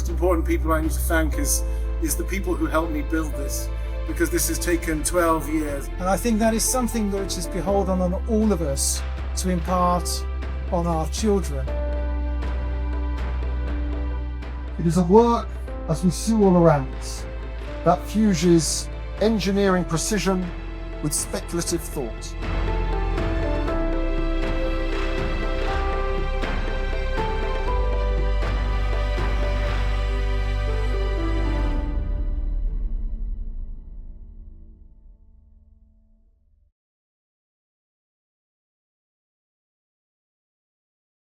most important people I need to thank is the people who helped me build this, because this has taken 12 years. And I think that is something which is beholden on all of us to impart on our children. It is a work, as we see all around us, that fuses engineering precision with speculative thought.